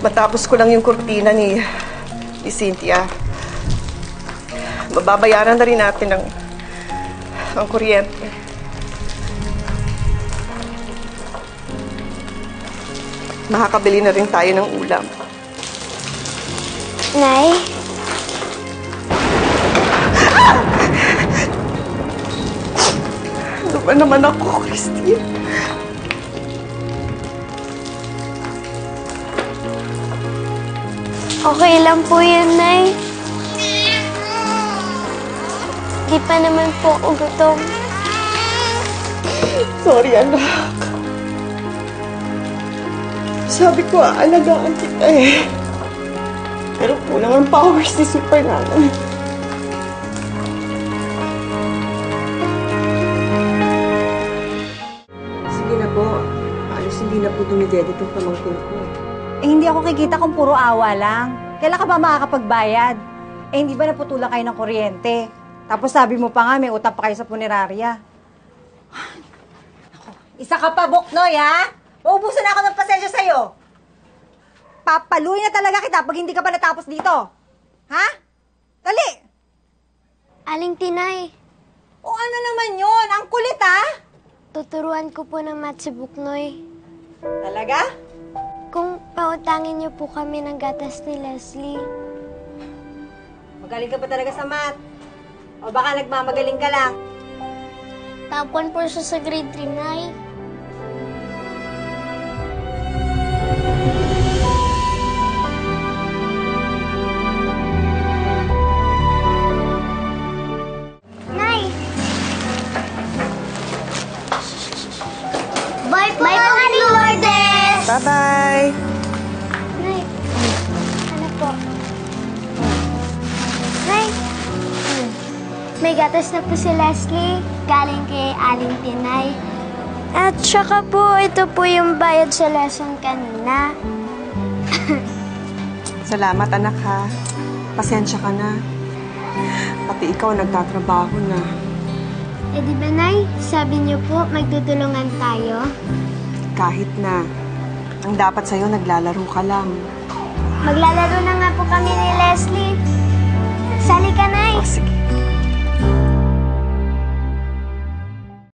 Matapos ko lang yung kurtina ni Cynthia, mababayaran na rin natin ang kuryente. Makakabili na rin tayo ng ulam. Nay? Ano ba naman ako, Christine? Okay lang po yan, Nay. Di pa naman po ako gutom. Sorry, anak. Sabi ko, aalagaan kita eh. Pero kulang ang powers ni Super Nanay. Sige na po. Alos hindi na po dumidedit yung pamangkin ko. Eh, hindi ako kikita kung puro awa lang. Kailan ka ba makakapagbayad? Eh, hindi ba naputulan kayo ng kuryente? Tapos sabi mo pa nga, may utang pa kayo sa punerarya. Ako, isa ka pa, Boknoy, ha? Maubusan na ako ng pasensya sa'yo. Papaluin na talaga kita pag hindi ka pa natapos dito. Ha? Dali! Aling Tinay, O ano naman yun? Ang kulit, ha? tuturuan ko po ng math si Buknoy. Talaga? Kung pautangin niyo po kami ng gatas ni Leslie. Magaling ka pa talaga sa math. O baka nagmamagaling ka lang. Top 1 po siya sa grade 3, Nay. Nay! Bye po, Aling Lourdes! Bye-bye! Nay, ano po? Nay, may gatas na po si Leslie, galing kay Aling Tinay. At saka po, ito po yung bayad sa lesson kanina. Salamat, anak, ha. Pasensya ka na. Pati ikaw nagtatrabaho na. Eh di ba, Nay? Sabi niyo po, magtutulungan tayo. Kahit na. Ang dapat sa'yo, naglalaro ka lang. Maglalaro na nga po kami ni Leslie. Sali ka, Nay. O, sige.